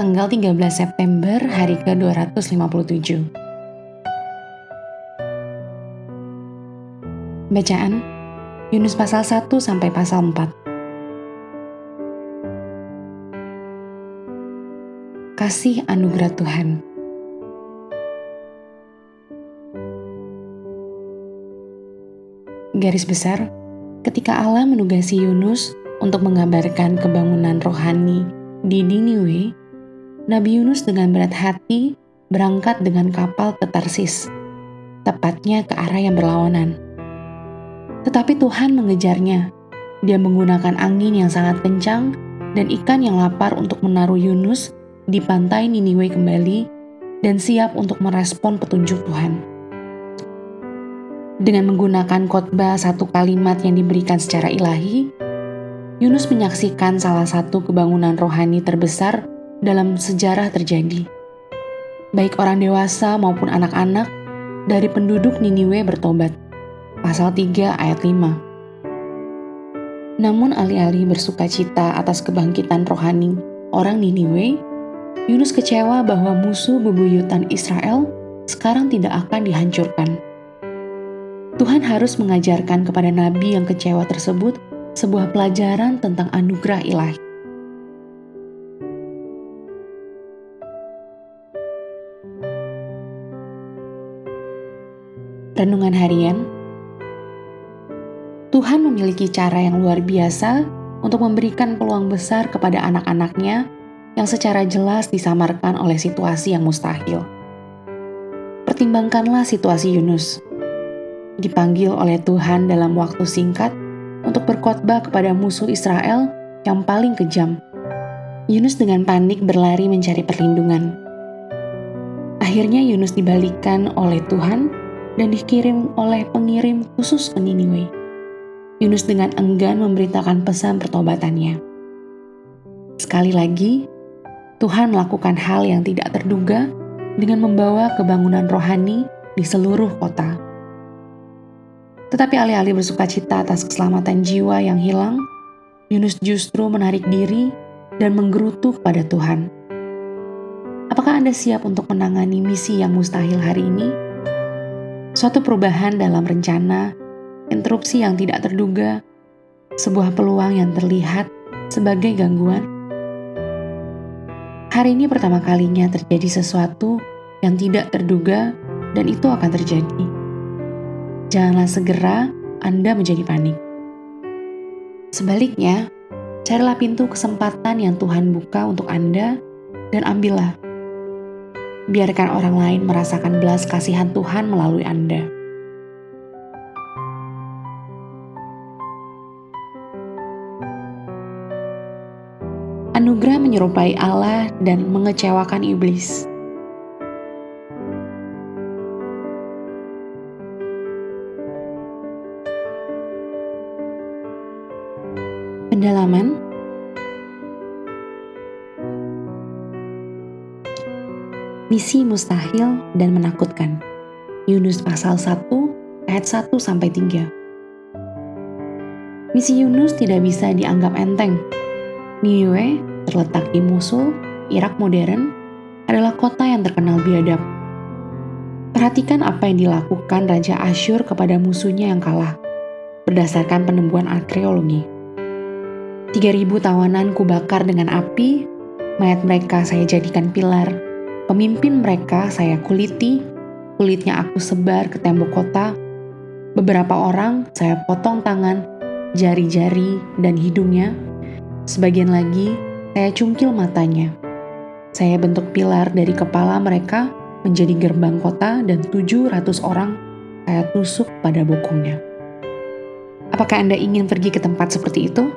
tanggal 13 September hari ke-257. Bacaan Yunus pasal 1 sampai pasal 4. Kasih anugerah Tuhan. Garis besar, ketika Allah menugasi Yunus untuk mengabarkan kebangunan rohani di Niniwe, Nabi Yunus dengan berat hati berangkat dengan kapal ke Tarsis, tepatnya ke arah yang berlawanan. Tetapi Tuhan mengejarnya. Dia menggunakan angin yang sangat kencang dan ikan yang lapar untuk menaruh Yunus di pantai Niniwe kembali dan siap untuk merespon petunjuk Tuhan. Dengan menggunakan khotbah satu kalimat yang diberikan secara ilahi, Yunus menyaksikan salah satu kebangunan rohani terbesar dalam sejarah terjadi. Baik orang dewasa maupun anak-anak dari penduduk Niniwe bertobat. Pasal 3 ayat 5. Namun alih-alih bersukacita atas kebangkitan rohani orang Niniwe, Yunus kecewa bahwa musuh bebuyutan Israel sekarang tidak akan dihancurkan. Tuhan harus mengajarkan kepada nabi yang kecewa tersebut sebuah pelajaran tentang anugerah ilahi. Renungan harian. Tuhan memiliki cara yang luar biasa untuk memberikan peluang besar kepada anak-anaknya yang secara jelas disamarkan oleh situasi yang mustahil. Pertimbangkanlah situasi Yunus. Dipanggil oleh Tuhan dalam waktu singkat untuk berkhotbah kepada musuh Israel yang paling kejam. Yunus dengan panik berlari mencari perlindungan. Akhirnya Yunus dibalikkan oleh Tuhan dan dikirim oleh pengirim khusus ke Niniwe. Yunus dengan enggan memberitakan pesan pertobatannya. Sekali lagi, Tuhan melakukan hal yang tidak terduga dengan membawa kebangunan rohani di seluruh kota. Tetapi alih-alih bersukacita atas keselamatan jiwa yang hilang, Yunus justru menarik diri dan menggerutu kepada Tuhan. Apakah Anda siap untuk menangani misi yang mustahil hari ini? Suatu perubahan dalam rencana, interupsi yang tidak terduga, sebuah peluang yang terlihat sebagai gangguan. Hari ini pertama kalinya terjadi sesuatu yang tidak terduga dan itu akan terjadi. Janganlah segera Anda menjadi panik. Sebaliknya, carilah pintu kesempatan yang Tuhan buka untuk Anda dan ambillah. Biarkan orang lain merasakan belas kasihan Tuhan melalui Anda. Anugerah menyerupai Allah dan mengecewakan iblis. Pendalaman. Misi mustahil dan menakutkan. Yunus pasal 1 ayat 1 sampai 3. Misi Yunus tidak bisa dianggap enteng. Niniwe, terletak di Mosul, Irak modern, adalah kota yang terkenal biadab. Perhatikan apa yang dilakukan Raja Asyur kepada musuhnya yang kalah, berdasarkan penemuan arkeologi. 3.000 tawanan kubakar dengan api, mayat mereka saya jadikan pilar, pemimpin mereka saya kuliti, kulitnya aku sebar ke tembok kota, beberapa orang saya potong tangan, jari-jari, dan hidungnya, sebagian lagi saya cungkil matanya. Saya bentuk pilar dari kepala mereka menjadi gerbang kota dan 700 orang saya tusuk pada bokongnya. Apakah Anda ingin pergi ke tempat seperti itu?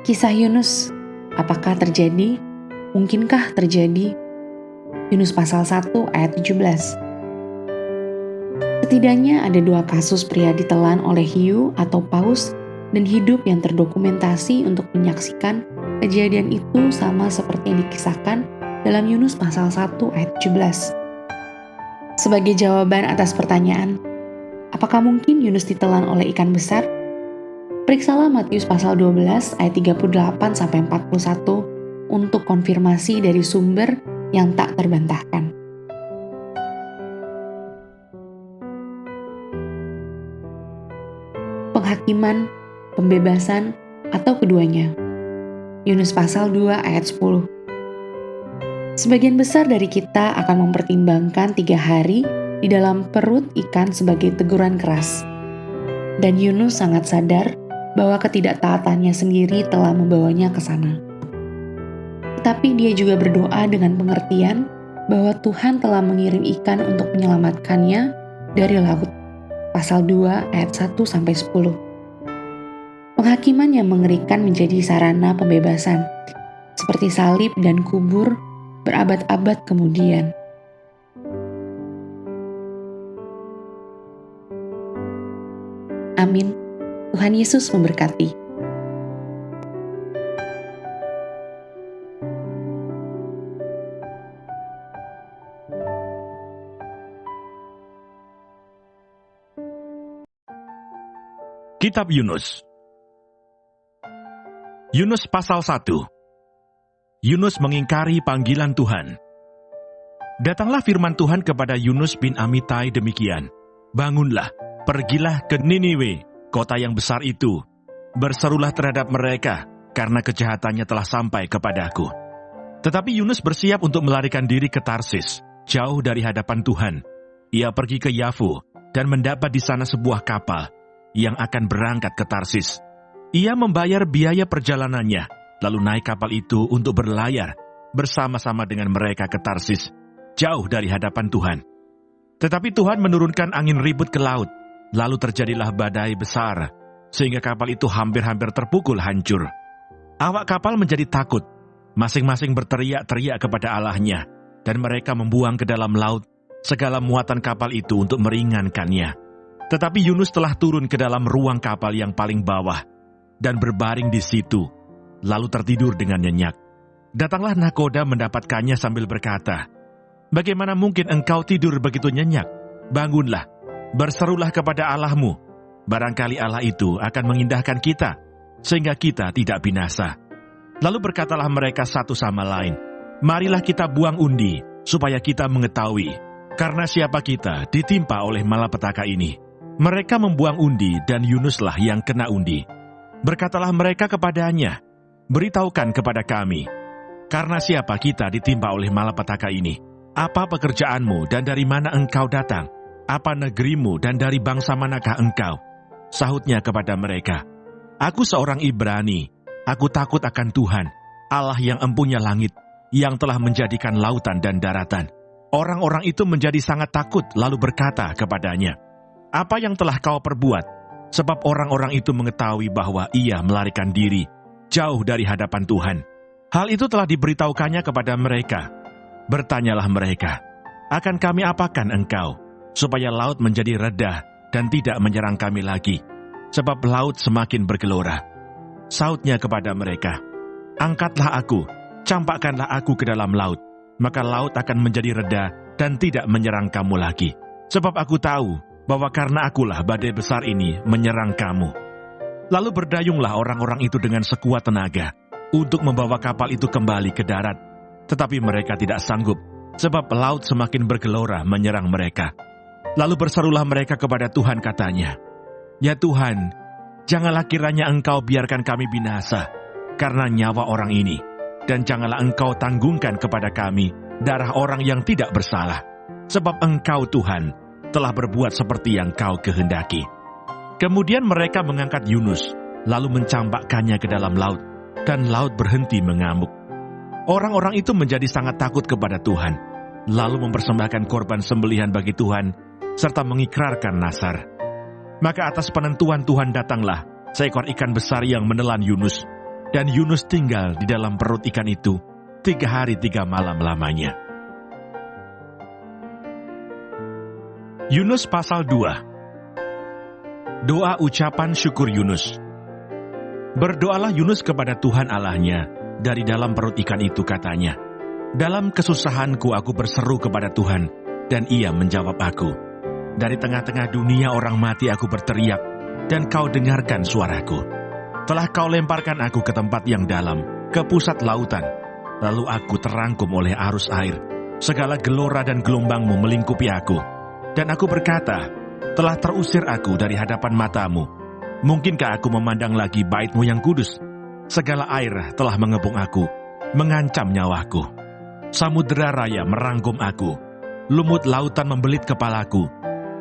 Kisah Yunus, apakah terjadi? Mungkinkah terjadi? Yunus pasal 1 ayat 17. Setidaknya ada 2 kasus pria ditelan oleh hiu atau paus dan hidup yang terdokumentasi untuk menyaksikan kejadian itu sama seperti yang dikisahkan dalam Yunus pasal 1 ayat 17. Sebagai jawaban atas pertanyaan, apakah mungkin Yunus ditelan oleh ikan besar? Periksalah Matius pasal 12 ayat 38-41 untuk konfirmasi dari sumber yang tak terbantahkan. Penghakiman, pembebasan, atau keduanya. Yunus pasal 2 ayat 10. Sebagian besar dari kita akan mempertimbangkan 3 hari di dalam perut ikan sebagai teguran keras. Dan Yunus sangat sadar bahwa ketidaktaatannya sendiri telah membawanya ke sana. Tetapi dia juga berdoa dengan pengertian bahwa Tuhan telah mengirim ikan untuk menyelamatkannya dari laut. Pasal 2 ayat 1-10. Penghakiman yang mengerikan menjadi sarana pembebasan, seperti salib dan kubur berabad-abad kemudian. Amin. Tuhan Yesus memberkati. Kitab Yunus. Yunus pasal 1. Yunus mengingkari panggilan Tuhan. Datanglah firman Tuhan kepada Yunus bin Amitai demikian. Bangunlah, pergilah ke Niniwe, kota yang besar itu. Berserulah terhadap mereka, karena kejahatannya telah sampai kepadaku. Tetapi Yunus bersiap untuk melarikan diri ke Tarsis, jauh dari hadapan Tuhan. Ia pergi ke Yafu, dan mendapat di sana sebuah kapal, yang akan berangkat ke Tarsis. Ia membayar biaya perjalanannya, lalu naik kapal itu untuk berlayar, bersama-sama dengan mereka ke Tarsis, jauh dari hadapan Tuhan. Tetapi Tuhan menurunkan angin ribut ke laut, lalu terjadilah badai besar, sehingga kapal itu hampir-hampir terpukul hancur. Awak kapal menjadi takut, masing-masing berteriak-teriak kepada Allahnya, dan mereka membuang ke dalam laut segala muatan kapal itu untuk meringankannya. Tetapi Yunus telah turun ke dalam ruang kapal yang paling bawah, dan berbaring di situ, lalu tertidur dengan nyenyak. Datanglah nakoda mendapatkannya sambil berkata, "Bagaimana mungkin engkau tidur begitu nyenyak? Bangunlah, berserulah kepada Allahmu. Barangkali Allah itu akan mengindahkan kita, sehingga kita tidak binasa." Lalu berkatalah mereka satu sama lain, "Marilah kita buang undi, supaya kita mengetahui, karena siapa kita ditimpa oleh malapetaka ini." Mereka membuang undi, dan Yunuslah yang kena undi. Berkatalah mereka kepadanya, "Beritahukan kepada kami, karena siapa kita ditimpa oleh malapetaka ini? Apa pekerjaanmu dan dari mana engkau datang? Apa negerimu dan dari bangsa manakah engkau?" Sahutnya kepada mereka, "Aku seorang Ibrani, aku takut akan Tuhan, Allah yang empunya langit, yang telah menjadikan lautan dan daratan." Orang-orang itu menjadi sangat takut, lalu berkata kepadanya, "Apa yang telah kau perbuat?" Sebab orang-orang itu mengetahui bahwa ia melarikan diri jauh dari hadapan Tuhan. Hal itu telah diberitahukannya kepada mereka. Bertanyalah mereka, "Akan kami apakan engkau, supaya laut menjadi reda dan tidak menyerang kami lagi? Sebab laut semakin bergelora." Sahutnya kepada mereka, "Angkatlah aku, campakkanlah aku ke dalam laut, maka laut akan menjadi reda dan tidak menyerang kamu lagi. Sebab aku tahu bahwa karena akulah badai besar ini menyerang kamu." Lalu berdayunglah orang-orang itu dengan sekuat tenaga untuk membawa kapal itu kembali ke darat. Tetapi mereka tidak sanggup, sebab laut semakin bergelora menyerang mereka. Lalu berserulah mereka kepada Tuhan, katanya, "Ya Tuhan, janganlah kiranya engkau biarkan kami binasa karena nyawa orang ini, dan janganlah engkau tanggungkan kepada kami darah orang yang tidak bersalah. Sebab engkau Tuhan telah berbuat seperti yang kau kehendaki." Kemudian mereka mengangkat Yunus, lalu mencampakkannya ke dalam laut, dan laut berhenti mengamuk. Orang-orang itu menjadi sangat takut kepada Tuhan, lalu mempersembahkan korban sembelihan bagi Tuhan, serta mengikrarkan nazar. Maka atas penentuan Tuhan datanglah seekor ikan besar yang menelan Yunus, dan Yunus tinggal di dalam perut ikan itu 3 hari 3 malam lamanya. Yunus pasal 2. Doa ucapan syukur Yunus. Berdoalah Yunus kepada Tuhan Allahnya dari dalam perut ikan itu, katanya, "Dalam kesusahanku aku berseru kepada Tuhan, dan ia menjawab aku. Dari tengah-tengah dunia orang mati aku berteriak, dan kau dengarkan suaraku. Telah kau lemparkan aku ke tempat yang dalam, ke pusat lautan. Lalu aku terangkum oleh arus air. Segala gelora dan gelombangmu melingkupi aku. Dan aku berkata, telah terusir aku dari hadapan matamu. Mungkinkah aku memandang lagi bait-Mu yang kudus? Segala air telah mengebung aku, mengancam nyawaku. Samudera raya merangkum aku. Lumut lautan membelit kepalaku.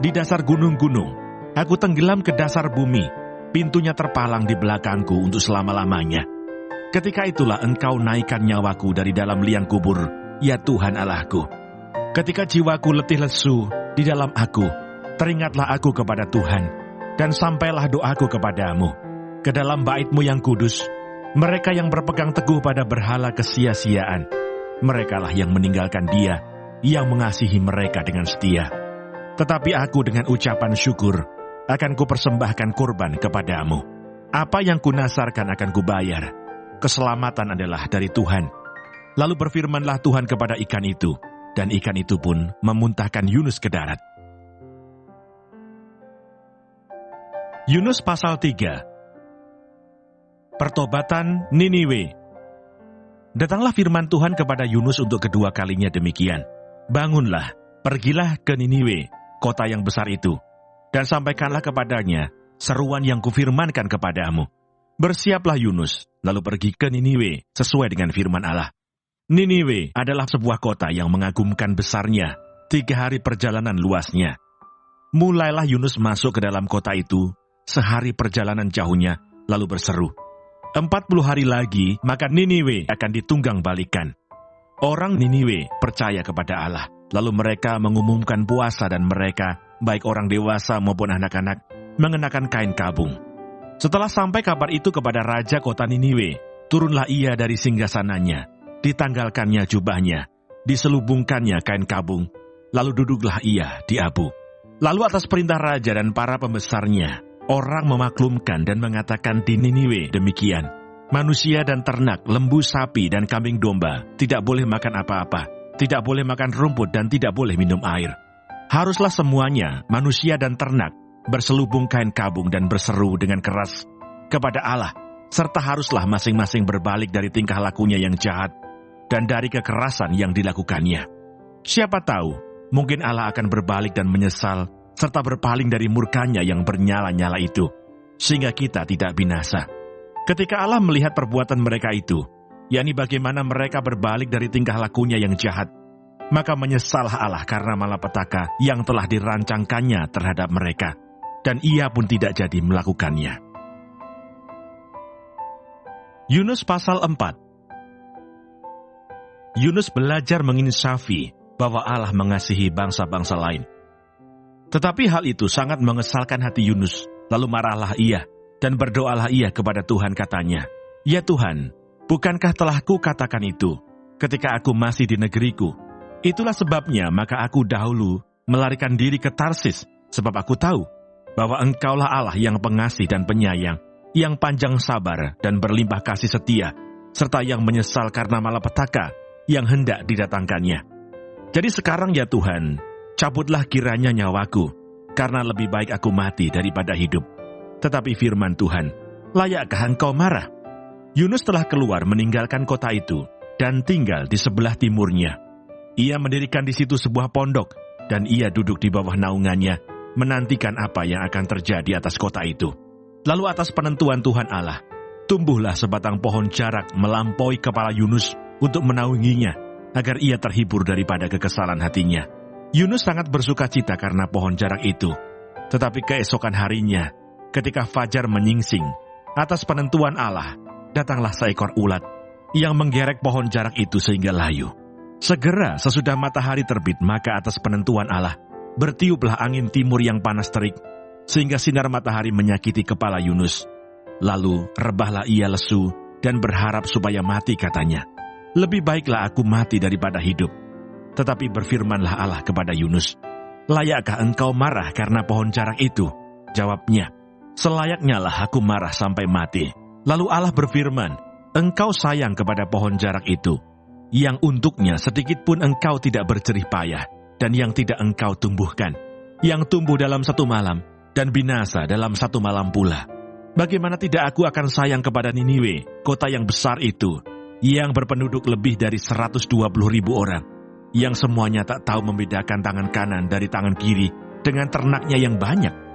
Di dasar gunung-gunung, aku tenggelam ke dasar bumi. Pintunya terpalang di belakangku untuk selama-lamanya. Ketika itulah Engkau naikkan nyawaku dari dalam liang kubur, ya Tuhan Allahku. Ketika jiwaku letih lesu di dalam aku, teringatlah aku kepada Tuhan, dan sampailah doaku kepadamu. Ke dalam bait-Mu yang kudus, mereka yang berpegang teguh pada berhala kesia-siaan, merekalah yang meninggalkan Dia, yang mengasihi mereka dengan setia. Tetapi aku dengan ucapan syukur, akan kupersembahkan kurban kepadamu. Apa yang kunasarkan akan kubayar. Keselamatan adalah dari Tuhan. Lalu berfirmanlah Tuhan kepada ikan itu, dan ikan itu pun memuntahkan Yunus ke darat. Yunus pasal 3. Pertobatan Niniwe. Datanglah firman Tuhan kepada Yunus untuk kedua kalinya demikian. Bangunlah, pergilah ke Niniwe, kota yang besar itu, dan sampaikanlah kepadanya seruan yang kufirmankan kepadamu. Bersiaplah Yunus, lalu pergi ke Niniwe sesuai dengan firman Allah. Niniwe adalah sebuah kota yang mengagumkan besarnya, 3 hari perjalanan luasnya. Mulailah Yunus masuk ke dalam kota itu, sehari perjalanan jauhnya, lalu berseru, 40 hari lagi, maka Niniwe akan ditunggang balikan. Orang Niniwe percaya kepada Allah, lalu mereka mengumumkan puasa dan mereka, baik orang dewasa maupun anak-anak, mengenakan kain kabung. Setelah sampai kabar itu kepada raja kota Niniwe, turunlah ia dari singgasananya, ditanggalkannya jubahnya, diselubungkannya kain kabung, lalu duduklah ia di abu. Lalu atas perintah raja dan para pembesarnya, orang memaklumkan dan mengatakan di Niniwe demikian, manusia dan ternak, lembu, sapi, dan kambing domba tidak boleh makan apa-apa, tidak boleh makan rumput dan tidak boleh minum air. Haruslah semuanya, manusia dan ternak, berselubung kain kabung dan berseru dengan keras kepada Allah, serta haruslah masing-masing berbalik dari tingkah lakunya yang jahat dan dari kekerasan yang dilakukannya. Siapa tahu, mungkin Allah akan berbalik dan menyesal, serta berpaling dari murkanya yang bernyala-nyala itu, sehingga kita tidak binasa. Ketika Allah melihat perbuatan mereka itu, yakni bagaimana mereka berbalik dari tingkah lakunya yang jahat, maka menyesallah Allah karena malapetaka yang telah dirancangkannya terhadap mereka, dan ia pun tidak jadi melakukannya. Yunus pasal 4. Yunus belajar menginsafi bahwa Allah mengasihi bangsa-bangsa lain. Tetapi hal itu sangat mengesalkan hati Yunus, lalu marahlah ia, dan berdoalah ia kepada Tuhan katanya, ya Tuhan, bukankah telah kukatakan itu ketika aku masih di negeriku? Itulah sebabnya maka aku dahulu melarikan diri ke Tarsis, sebab aku tahu bahwa Engkaulah Allah yang pengasih dan penyayang, yang panjang sabar dan berlimpah kasih setia, serta yang menyesal karena malapetaka yang hendak didatangkannya. Jadi sekarang ya Tuhan, cabutlah kiranya nyawaku, karena lebih baik aku mati daripada hidup. Tetapi firman Tuhan, layakkah Engkau marah? Yunus telah keluar meninggalkan kota itu, dan tinggal di sebelah timurnya. Ia mendirikan di situ sebuah pondok, dan ia duduk di bawah naungannya, menantikan apa yang akan terjadi atas kota itu. Lalu atas penentuan Tuhan Allah, tumbuhlah sebatang pohon jarak melampaui kepala Yunus untuk menaunginya, agar ia terhibur daripada kekesalan hatinya. Yunus sangat bersuka cita karena pohon jarak itu. Tetapi keesokan harinya, ketika fajar menyingsing, atas penentuan Allah, datanglah seekor ulat yang menggerek pohon jarak itu sehingga layu. Segera sesudah matahari terbit, maka atas penentuan Allah, bertiuplah angin timur yang panas terik, sehingga sinar matahari menyakiti kepala Yunus. Lalu rebahlah ia lesu dan berharap supaya mati katanya. Lebih baiklah aku mati daripada hidup. Tetapi berfirmanlah Allah kepada Yunus, layakkah engkau marah karena pohon jarak itu? Jawabnya, selayaknya lah aku marah sampai mati. Lalu Allah berfirman, engkau sayang kepada pohon jarak itu, yang untuknya sedikit pun engkau tidak berjerih payah, dan yang tidak engkau tumbuhkan, yang tumbuh dalam 1 malam, dan binasa dalam 1 malam pula. Bagaimana tidak aku akan sayang kepada Niniwe, kota yang besar itu, yang berpenduduk lebih dari 120.000 orang, yang semuanya tak tahu membedakan tangan kanan dari tangan kiri dengan ternaknya yang banyak.